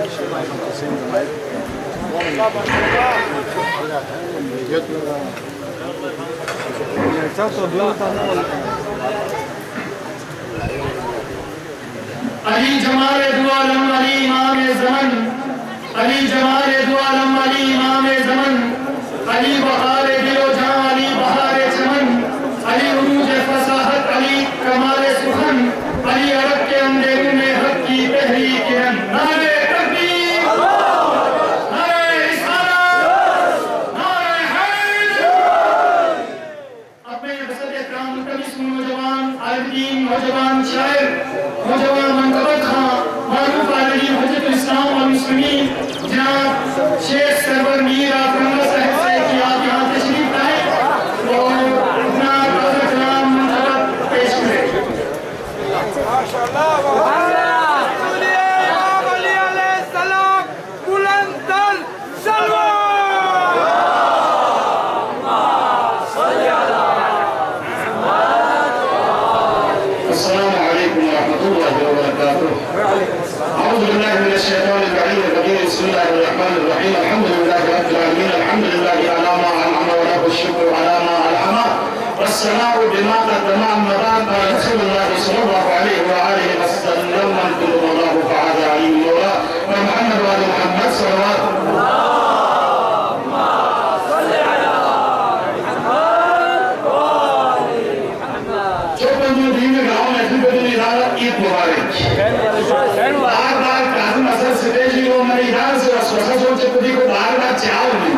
अली जमाले दो आलम अली इमाम ज़मन, अली जमाले दो आलम अली इमाम ज़मन, अली बहारे दिलो जां अली बहारे चमन, अली उरूज फसाहत अली कमाल सुखन, अली अरब के अंधेरों में हक की पहली किरण। नारे तकबीर, नारे रिसालत, नारे हैदर। अपने बसर इकराम मुतमिस नौजवान आलिम नौजवान शायर नौजवान मंतबर खां मारूफ आलमी हजरत इस्लाम और मुस्लिमीन जनाब शेख सरवर मीर आफरंगा साहब से कि आप यहाँ तशरीफ लाए और अपना ताज़ा कलाम मंतबर पेश करें। माशाअल्लाह अली अलैहिस्सलाम बुलंदल सलवा। अस्सलामु अलैकुम वरहमतुल्लाहि वबरकातुहू। अऊज़ु बिल्लाहि मिनश शैतानिर रजीम। बिस्मिल्लाहिर रहमानिर रहीम। अल्हम्दुलिल्लाहि रब्बिल आलमीन। अल्हम्दुलिल्लाहि अला मा अनअमा व लहु शुक्र अला मा अलहमा। वस्सलामु बिमा क़द्दमा अम्मा बाद। रसूलुल्लाह सल्लल्लाहु अलैहि व आलिहि वसल्लम मन कुल्लु मौलाहु फअज़ा अली मौला व मुहम्मद व आलि मुहम्मद सल्लल्लाहु ईद मुबारक। बार-बार काज़िम असद सिद्दीकी को मेरे ध्यान से वसवसा सोचे खुदी को बार-बार चाव नहीं।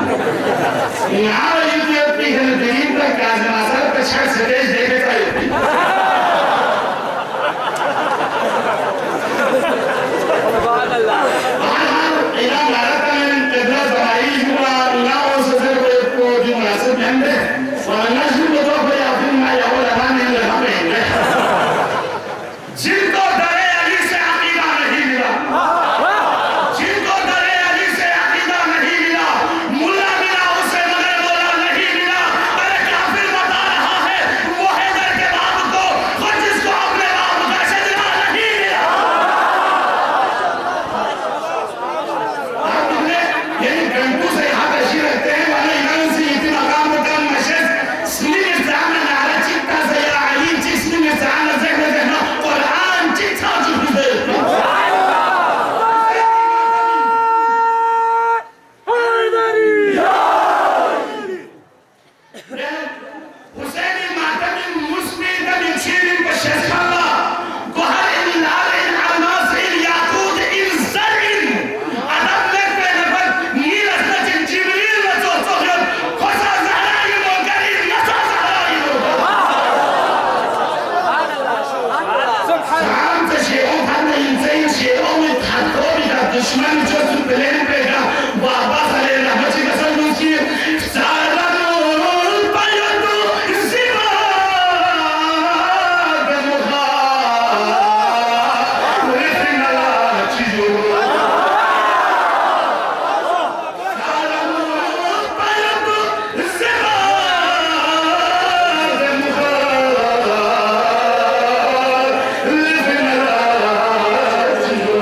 यहाँ वाली अपनी दिलीप तक काज़िम असद का छठ सिद्दीक देखे था युक्ति। बार-बार इलाम लारता में कितना ज़माई जुआ ना हो सके को जो मुनासिब नहीं है। और ना शुरू तो कोई अपनी माँ या वो लगा नहीं लगा पहने। जिनको डरे अली से अकीदा नहीं मिला, जिनको डरे अली से अकीदा नहीं मिला, मुल्ला मिला उसे मगर मौला नहीं मिला। अरे काफिर बता रहा है वो हैदर के बाप को और जिसको अपने बाप का सजना नहीं मिला। आप तुमने यही गंटू से यहाँ तशरीफ रखते हैं वाले इमाम से इतनी मकाम मुकाम मशहूर स्लीम इस्लाम ने नारा चित्ता से या अली जिस्म में जान ज़हन देना कुरान चित्ता जुबे हुसैनी मातमी मुस्लिम का निशीरिन पर शेखल्ला गोहर इन लाल इन अनासिर याकूत इन ज़रिन अदब में पेनबत नीरस नजिन जिब्रील व जो सोहब खुशा ज़हराई व गरीब नसा ज़हराई व सुभान से शेरों भाने इंसान शेरों में थाकोरी का दुश्मन जो तुम प्लेन पे का बाबा सले रहमत का सलूसी सालमूल पयतु सिवा गमुखा रिफिनला चीजो सालमूल पयतु सिवा गमुखा रिफिनला चीजो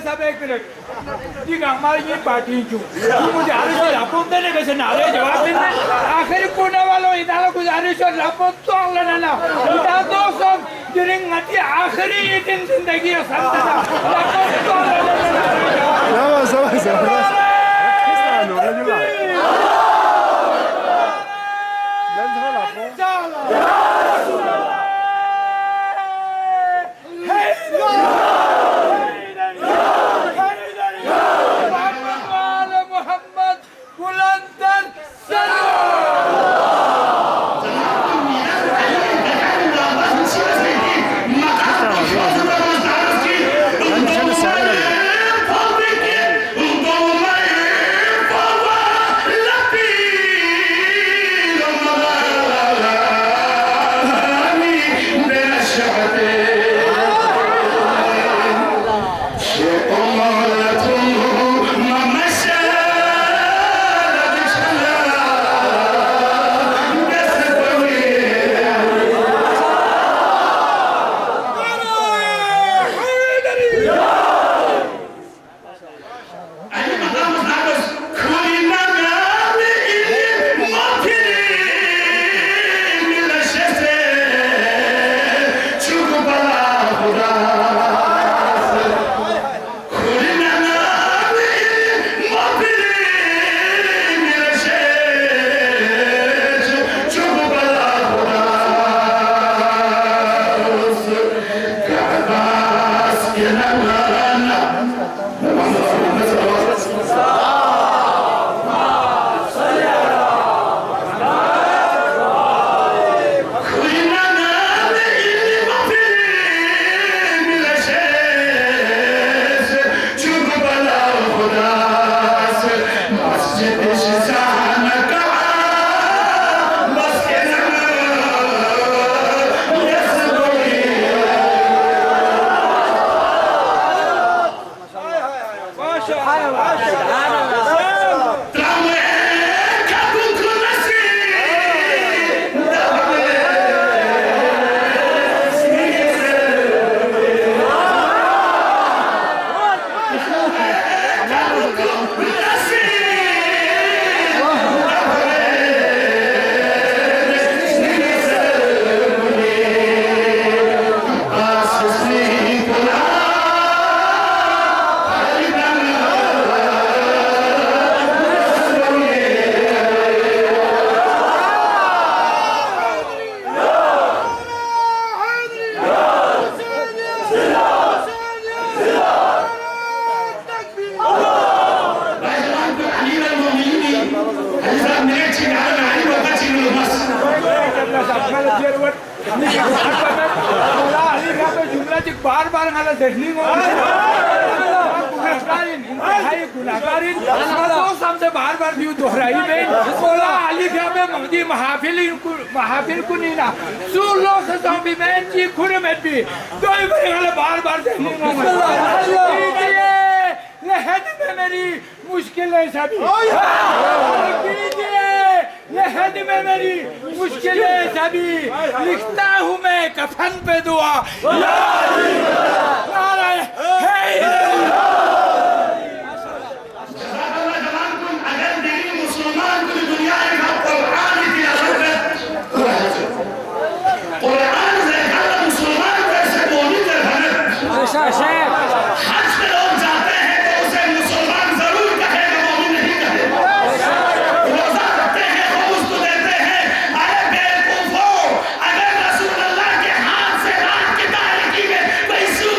साहब एक मिनट जी हमारी ये पार्टी क्यों मुझे आरिश लापों देने कैसे नारे जवाब देने आखिर कोने वालों इधर कुछ आरिश लापों तो अगला ना इधर तो सब जिरिंग आती आखिरी ये दिन जिंदगी है संता लापों तो बार-बार ngalah dehling गुनाहगारीन तो हमसे बार-बार भी दोहराई में बोला अली क्या में महदी महाफिल को नहीं ना सुलो से भी मैं जी खुरे में भी तो ही ngalah बार-बार dehling लहद में मेरी मुश्किलें सभी लहद में मेरी मुश्किलें सभी लिखता हूँ मैं कफन पे दुआ Vai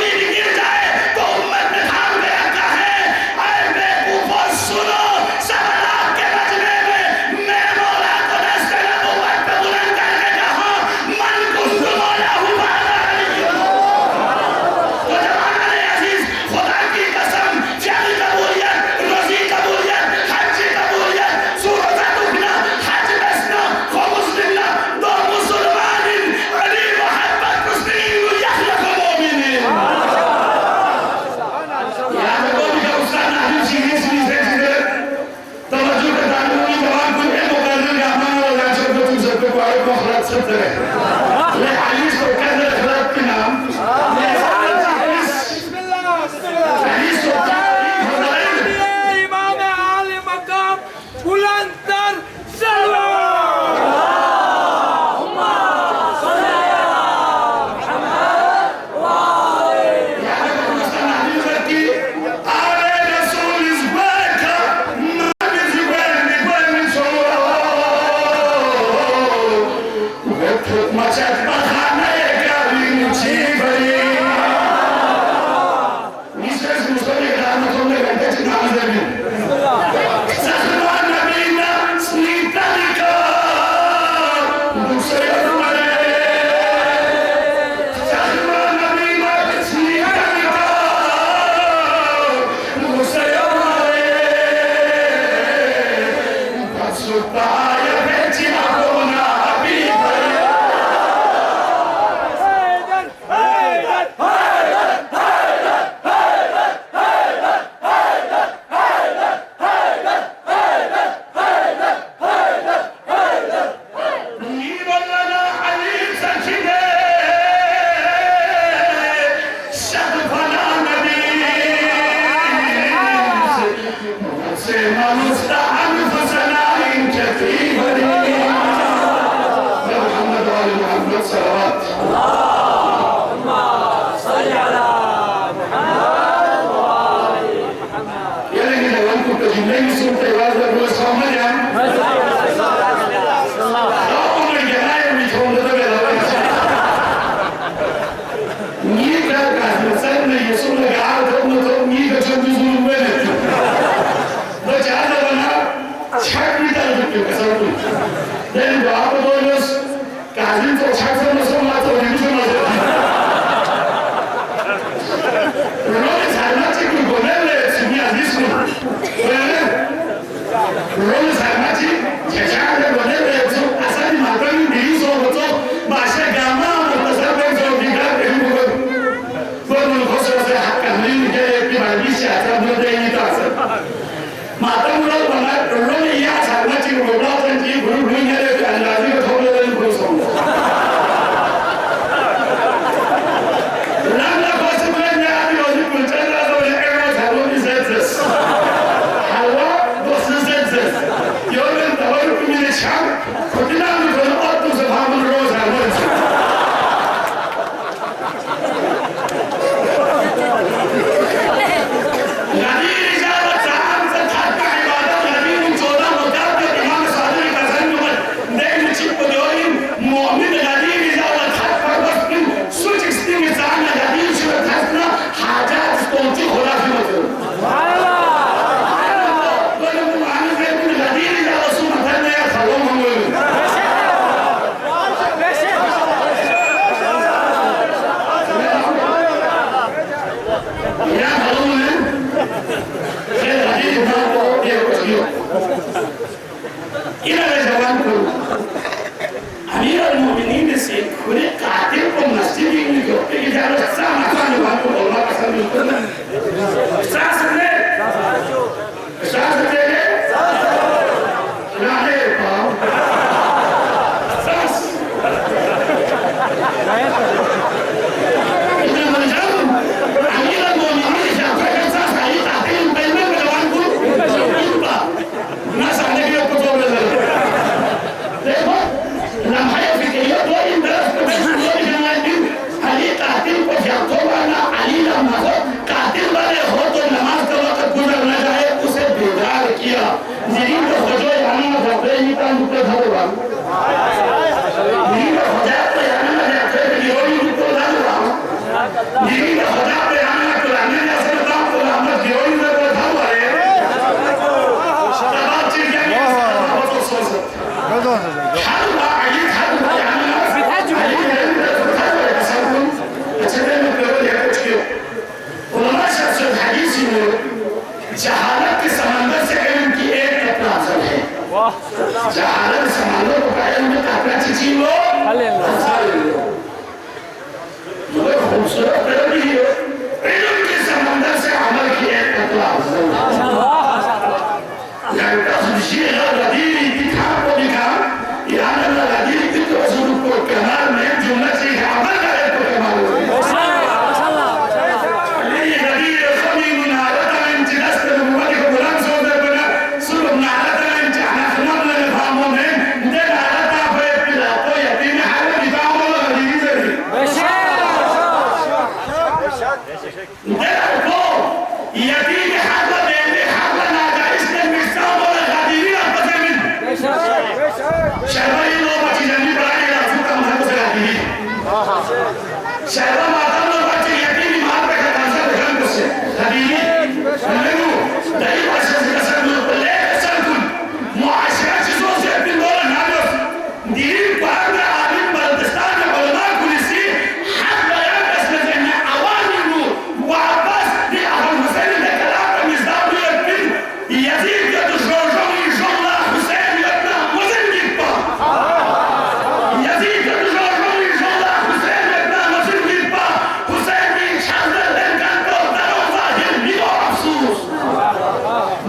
شايفه معتمد الوقت اليقيني معاه بكتازه بجنبه حبيبي نلو دايب عشان تسلم بالله تسلم معاشرات زوجة بالدولة نعرف ديرين بارنا عالم بلدستان علماء كلسي حتى ينقص لنا عوامل وعباس دي أهل حسين ده كلام مزداد يبين يزيد يتجرجر إن شاء الله حسين يبنى وزن يبقى يزيد يتجرجر إن شاء الله حسين يبنى وزن يبقى حسين يشهد لن كان توتر وظاهر بلا أفسوس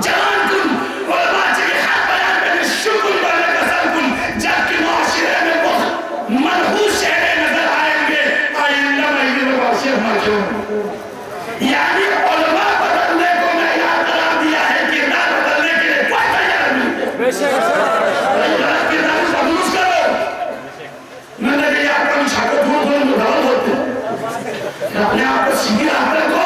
جوانكم علماء تجي حق بيان بين الشكر ولا كسلكم جبكي معاشرة من وقت منحوس شهرين نظر آئेंगे آئندہ مہینے میں معاشر مرجون يعني علماء بدلنے کو میں یاد قرار دیا ہے کردار بدلنے کے لیے کوئی تیار نہیں کردار کو درست کرو میں نے کہا آپ کا مشاکو دور دور مدعوت ہوتے اپنے آپ کو سنگی رہتے کو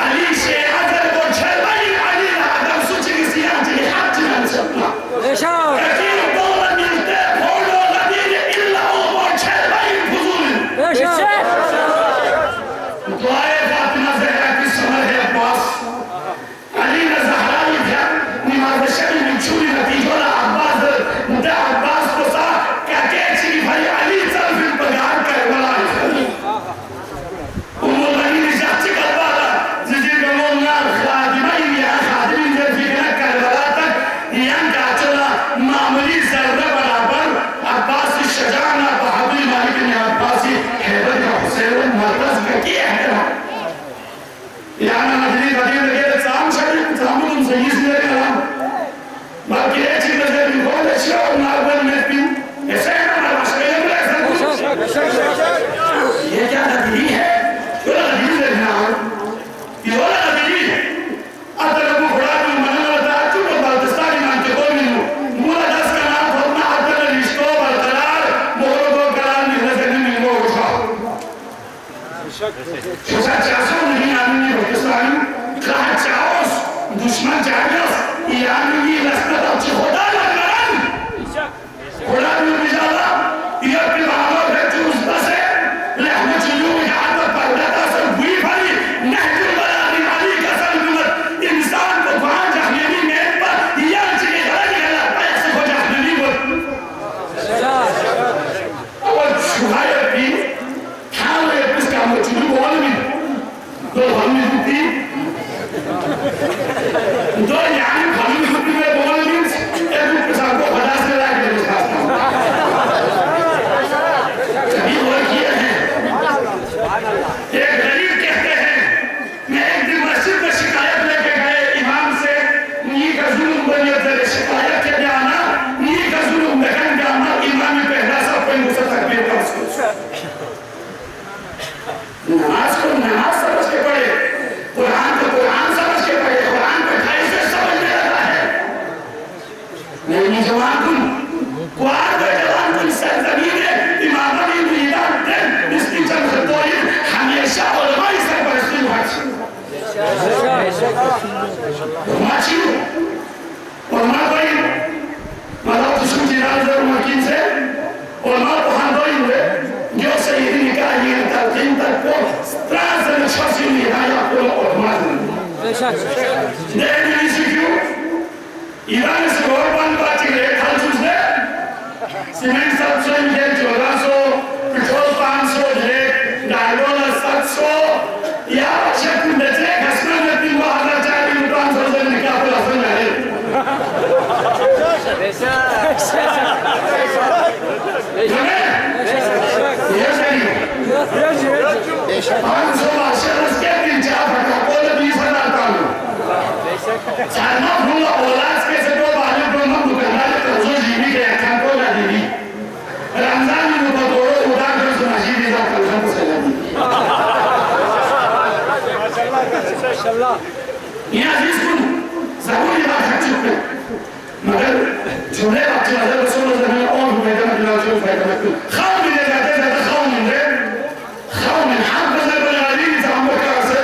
علی سے حضر کو چھلوائی علی آدم سوچے کسی آنچلی حق جنان سکتا کتیر دولہ ملتے پھوڑو غدیر اللہ وہ چھلوائی فضول دعائے فاطمہ زہرہ کی سمر ہے عباس علی نے زہرائی تھا نماز شبی میں چھوڑی نتیجہ عباس دا عباس کو سا کہتے چلی بھائی علی چل پھر بگار کر بلا ام الغنی شخصی کروالا جسے کمون نار خادمین یا خادمین جب فکر کروالا تک یہاں کا چلا معمولی ذرہ برابر عباس شجاعنا بحضر مالک نے عباسی حیدر کا حسین مرتز کا کیا ہے یعنی مدنی بدیر لگے تسام شکل تسامو تم سیس لے کرام باقی ایک چیز نظر بھی بہت اچھا اور ناربل میں پین ایسا ہے نا مشکل ہے ایسا کچھ یہ کیا تدبیر ہے یہ تدبیر دیکھنا یہ والا تدبیر اگر وہ بڑا کوئی منع ہوتا ہے چونکہ بلدستانی مانتے کوئی نہیں مولا دس کا نام ہونا اگر رشتوں برقرار مہروں کو قرار ملنے سے نہیں ملنے اٹھا شوشا چاسو نہیں آمینی بلدستانی کہا چاوس دشمن چاہیس ایرانی لسکت اچھی خدا لگران خدا بھی بجالا یہ اپنی بہانوں ہے چوز بسے لحمد جلوم یہاں پر پردتا سے بھوئی بھائی نحجر بلانی علی کا سلمت انسان کو وہاں جہنمی میں پر یہ چکے غلطی غلط پیسے ہو جہنمی پر اور شہایت بھی کھانے اپنس کا مجھولی بول بھی دو ہمیں ہوتی دو یعنی ہمیں ہوتی میں بول بھی ایک پسان کو خدا سے لائے کے لئے خاص کبھی وہ کیا ہے ایک غریب کہتے ہیں میں ایک دن مسجد میں شکایت لے کے گئے امام سے نی کا ظلم بنیت سے شکایت کے لئے آنا نی کا ظلم بکن کے آنا امامی پہلا سب پہ مجھے تکبیر کا اس کو نماز کو نماز سمجھ کے پڑھے قرآن کو قرآن سمجھ کے پڑھے قرآن کو ڈھائی سے سمجھنے لگا ہے نہیں جوان کن قرآن کو جوان کن سرزمین امام علی میدان دن استی چند خطوئی ہمیشہ علماء سرپرستی ماچی ماچی علماء کوئی مدد تشکر جنال در مکین سے علماء کو ہندوئی ہوئے جو سیدی نکاہی تلقین تک کو ترازن شخصی نہایا کو علماء دین نیسی کیوں ایران سے گوربان باچی گئے کھل چوز دے سیمنٹ 700 ملے 1400 پٹرول 500 جلے ڈائلول 700 یا شکل بچے گھسنا میں 3 بہادر چاہتی ہوں 500 سے نکاح پر حسن رہے یہ صحیح 500 باشر اس کے دن چاہ پھٹا کول 20,000 کاموں چارنا بھولا اولاس کے سے دو بالی کو ہم دکندار ترزو جیبی کے اکھان کو نہ دیدی رمضان میں مطا دوڑو ادا کر سنا جیبی دا کلخان کو سلا دی یہ عزیز کن ضروری بات ہے چکے مگر جھولے بات نظر رسول اللہ نے اور میدان بلال جو فائدہ مکل خواہ ملے جاتے زیادہ خواہ ملے خواہ من حق بزر بلالین زمان بکر سے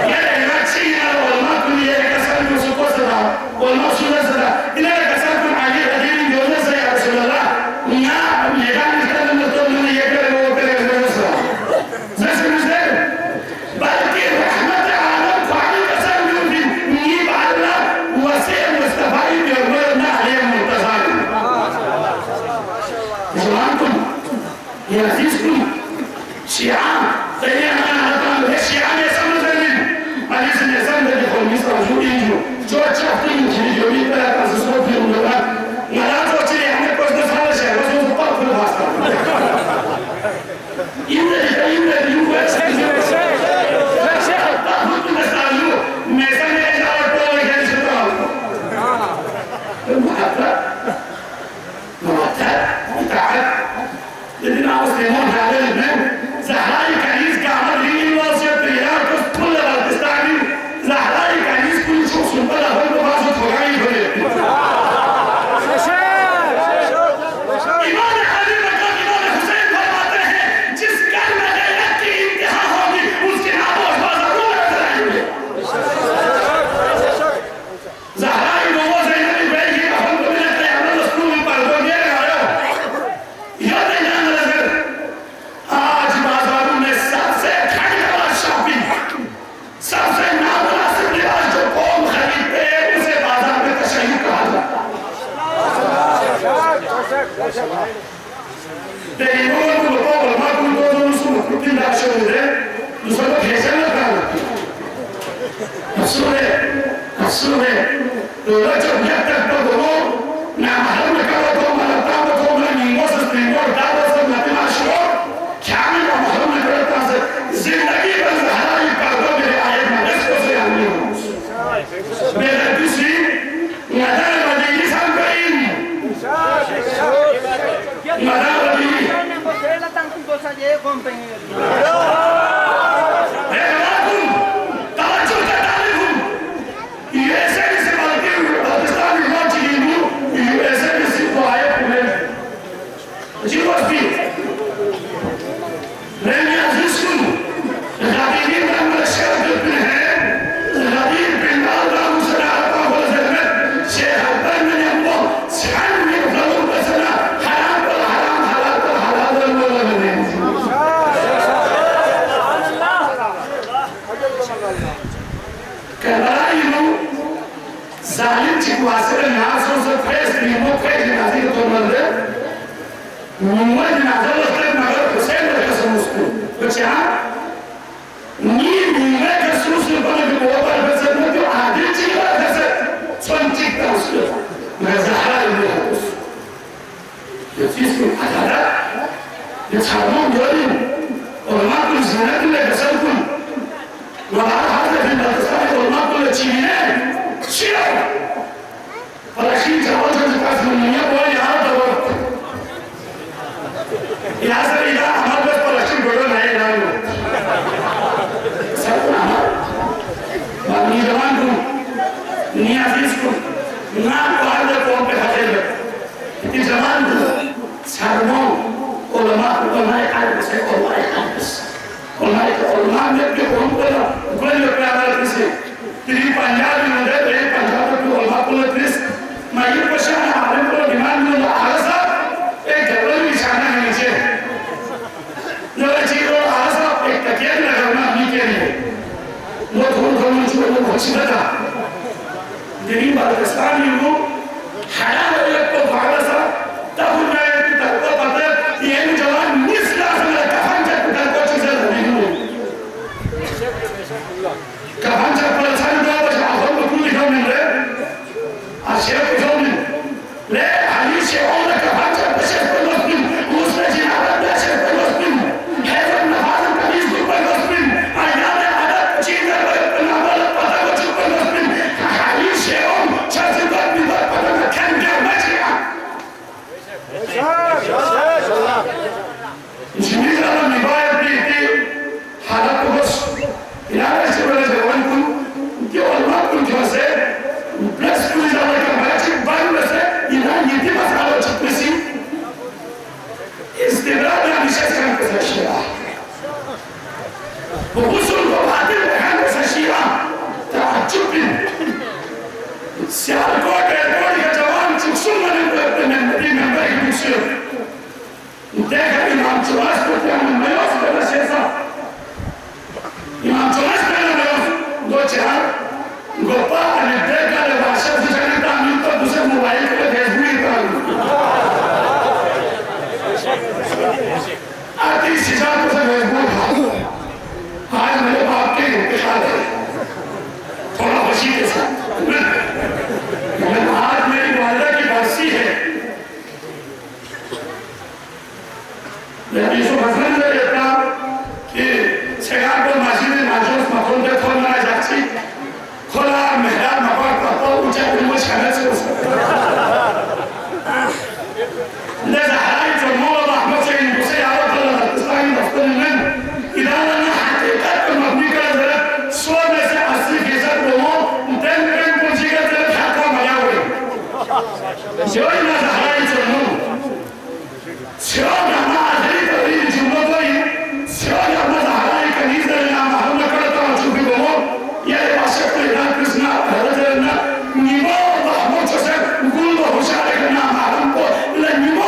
یہ رہناچی علماء کن یہ کسان کو سکو صدا علماء سنہ صدا انہیں کسان کن علی حدیری دیونے سے یا رسول اللہ نا میدان اس کا جوانكم يا عزيزكم شيعان تهيئنا هذا الشيعان يسمى ذلك أليس يسمى ذلك المصر جوينجو جو تشافتين جيجوري بلا تاسسوا في المدرات نراتو تري هني بس نسال شيء بس نطبق في الواسطة إمتى يوم शादी शिजात से मजबूर था। आज मेरे बाप के इंतकाल है, थोड़ा खुशी के साथ आज मेरी वालिदा की बरसी है। लेकिन इसको मसलन में रहता कि सेगार को मस्जिद माजूस मकोन पे खोल ना जाती खोला मेहराब मकान का तो ऊंचा बिल्कुल शानदार से لازم حرائق الموضة أحمد سيد المسيح عرض الله الإسلامي مفتون المن إذا أنا حقيقات المبني كذلك صور نسي أصلي في ذات الأمور متن بين كل شيء كذلك حقا مياوي سيوي نازل حرائق الموضة سيوي جماعة ذلك تريد جمهوري سيوي نازل حرائق كنيزة لنا محرمة كرة وشوفي الأمور يعني ما شكل إذا كسنا هذا نمو محمود شسر نقول له شارك لنا محرم کو لنمو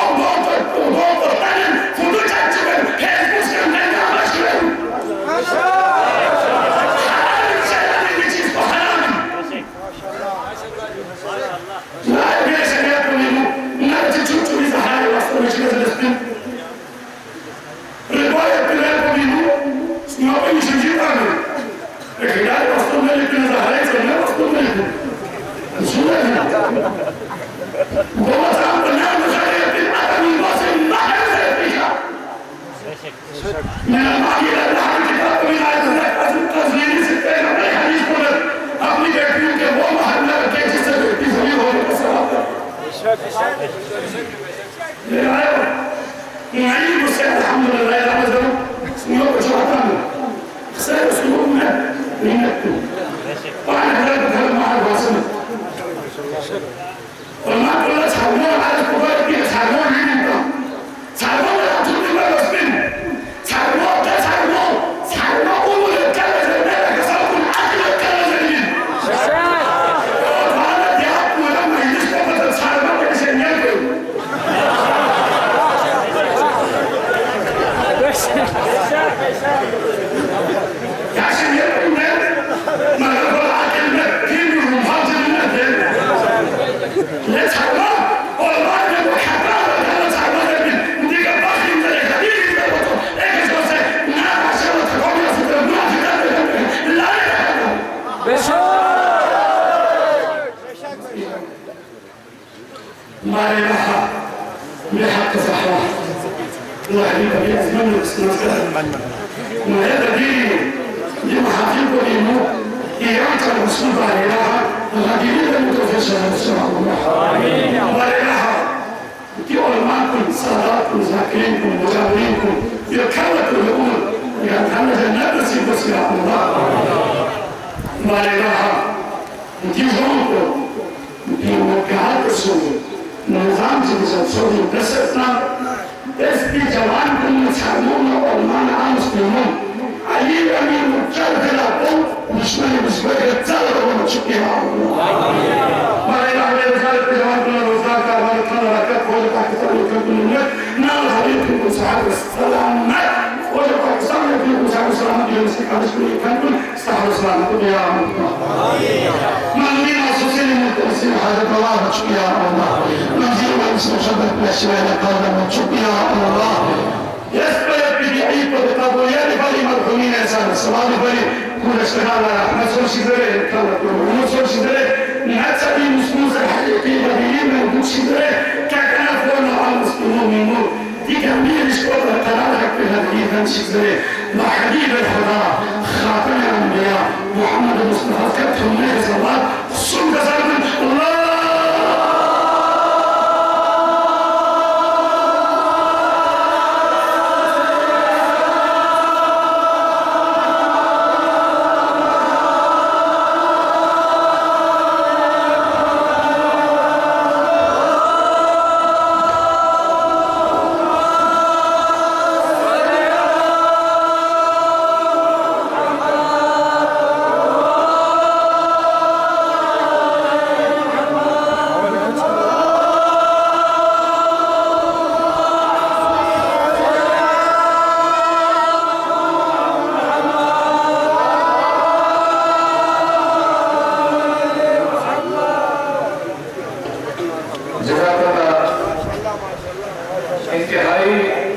इंतहाई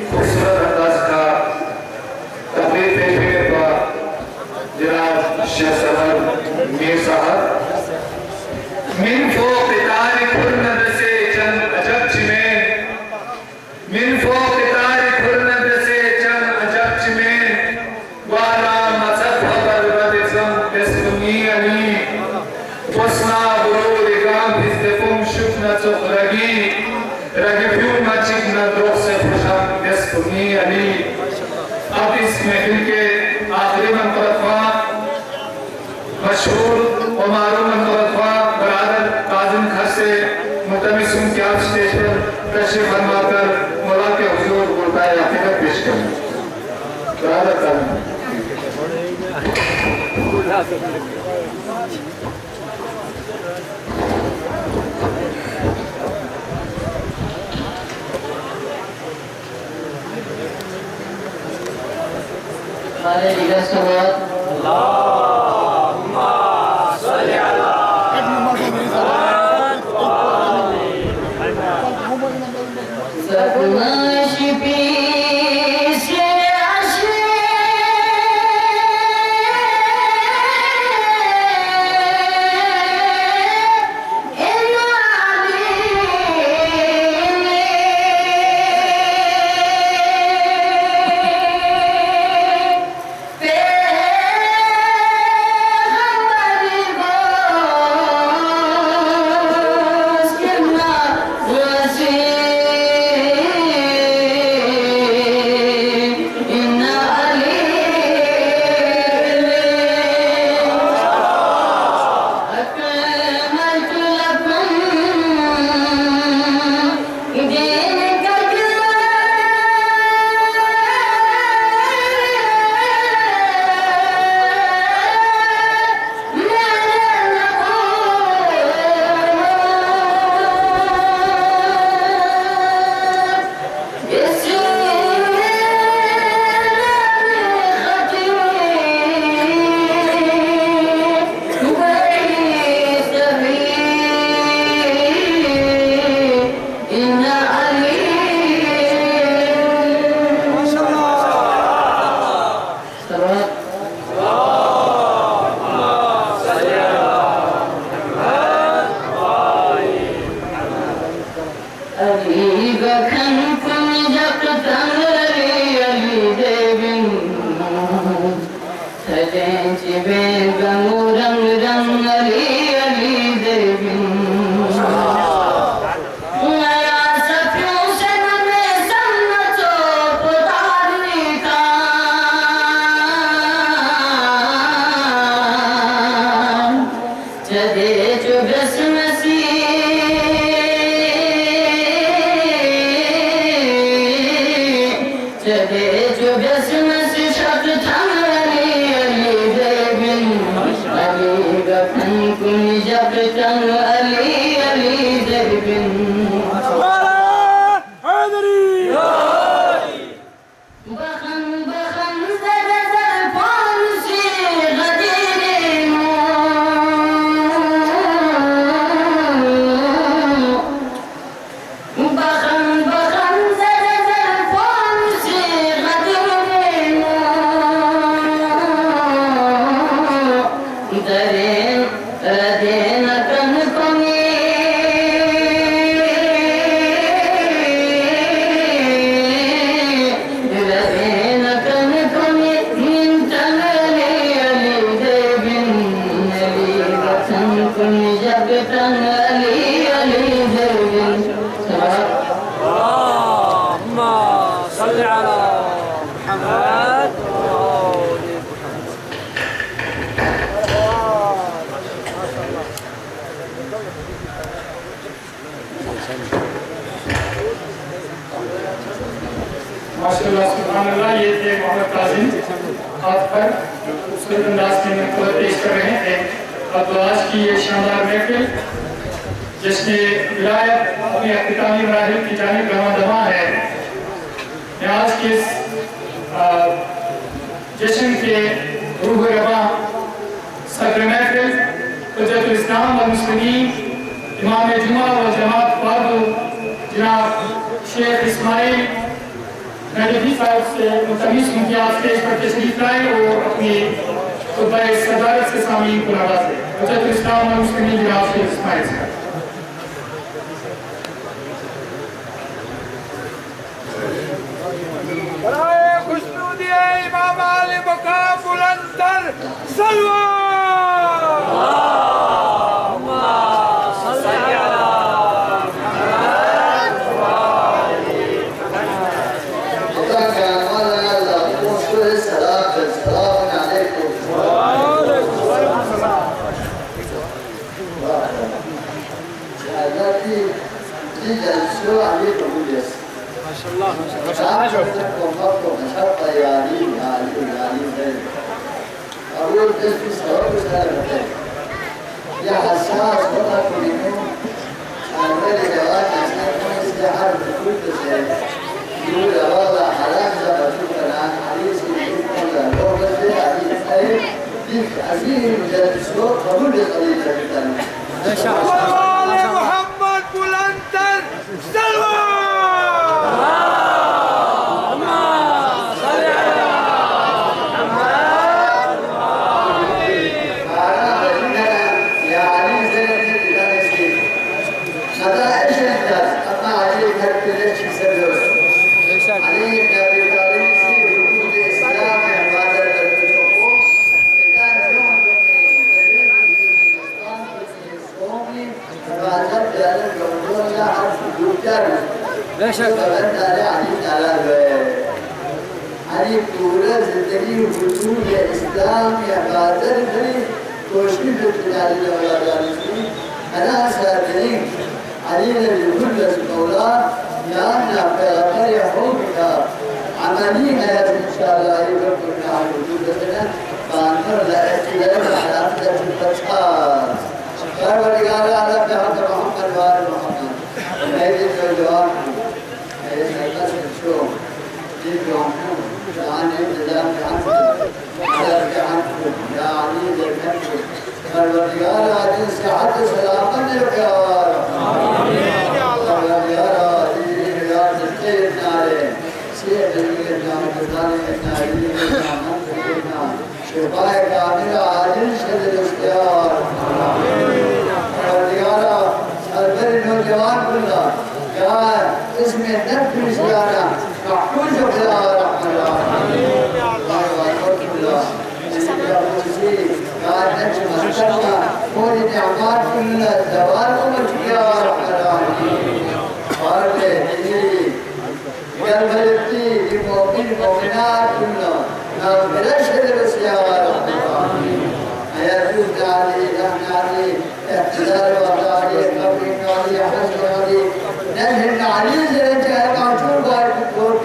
खूबसूरत अंदाज का इस महफिल के आखिरी मनतरफ़ा मशहूर और मारूफ मनतरफ़ा बरादर काज़िम खां से मुतमिसुम के आप स्टेज पर तशरीफ फरमा कर मौला के हुजूर गुलबाए अक़ीदत पेश करें। बरादर काज़िम हमारे लिखा सवाल माशाअल्लाह सुभानअल्लाह। ये थे मोहम्मद काज़िम हाथ पर उसके अंदाज में नक़ल पेश कर रहे थे। और तो आज की ये शानदार महफिल जिसमें विलायत अपने अख्तितामी मराहिल की जानिब रवां है। मैं आज के इस जश्न के रूह रवां सदर महफिल हुज्जतुल इस्लाम व मुस्लिमीन इमाम जुमा व जमात फादू जनाब शेख इस्माइल नदवी साहब से मुतमिस मुखियात स्टेज पर तशरीफ लाए और अपनी खुतबा सदारत से सामीन को नवाजे। हुज्जतुल इस्लाम व मुस्लिमीन जनाब शेख इस्माइल साहब। खुशनुदिया इमाम आले बका बुलंदर सलवा أقول بس في سبب سلامتك يا حساس وضعك منهم عمال جواد عشان استحار بكل شيء يقول والله حرام زبطوك الآن حريص يقول لو بس حريص أي ديك عزيز مجال السوق قبول القليل جدا وآل محمد بلندر سلوى لا شك علي पूरा जिंदगी वजूद इस्लाम या बादल भरी कोशिश करने वाला जानी أنا سأدري علينا لكل الأولاد لأن في يحومك عملينا إن شاء الله يبقى عن وجودنا فأنظر لاختلاف على أفضل الأشخاص فالرجال على بحق محمد وآل محمد هذه الجواب هذه القصة شو جيبهم يعني التزام عنكم على عنكم يا علي ذكركم فالرجال هذه الساعة سلاما لك يا رب آمين يا الله فالرجال هذه رجال الخير ناري سيد الجنة بذلك الناري الجنة شفاء كاملة عاجل شد الاختيار آمين فالرجال البر نوجوان كلها يا اسم النبي زيارة محفوظ يا رحمة الله آمين يا الله والله قال نجم السماء قول نعمات كل الزوال ومجد يا رب العالمين قال لي قلب التي لمؤمن مؤمنات كلنا نعم بلا شر بس يا رب العالمين يجوز علي نحن علي احتلال وطاري قبرين علي حسن علي نجم علي زرجة معجور بارك الكورك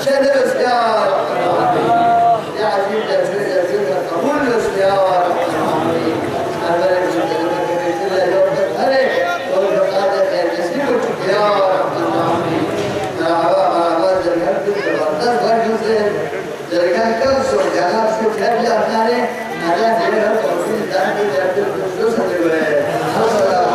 شر بس يا رب العالمين يا عزيز الزرجة قبول بس يا رب العالمين أبدا جدا بيت الله يوم الهري والبقاء الجسيم يا رب العالمين مرحبا زرجان بالبردان والجزء زرجان كوسو جناب شو كذي أبنائي هذا دينه قوي دان بيجاب الخصوص هذا السلام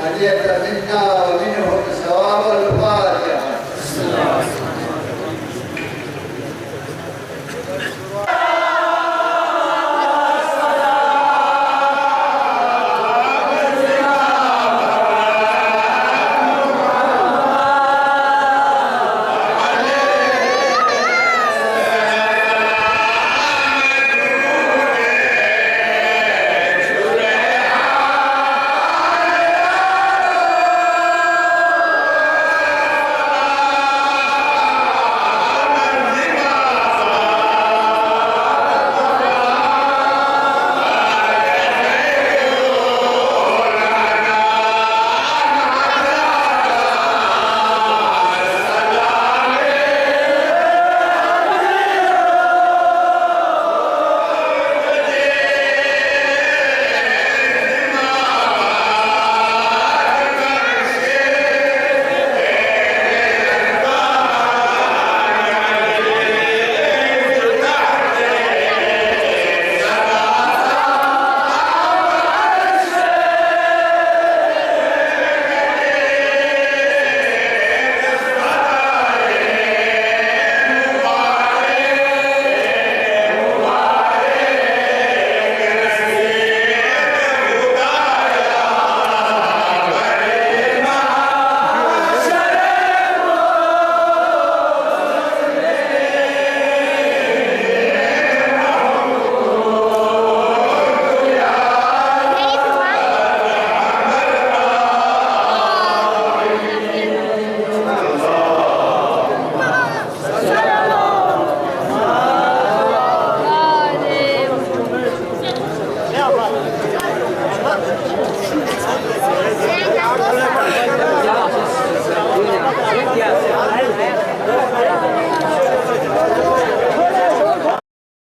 هدية منا ومنهم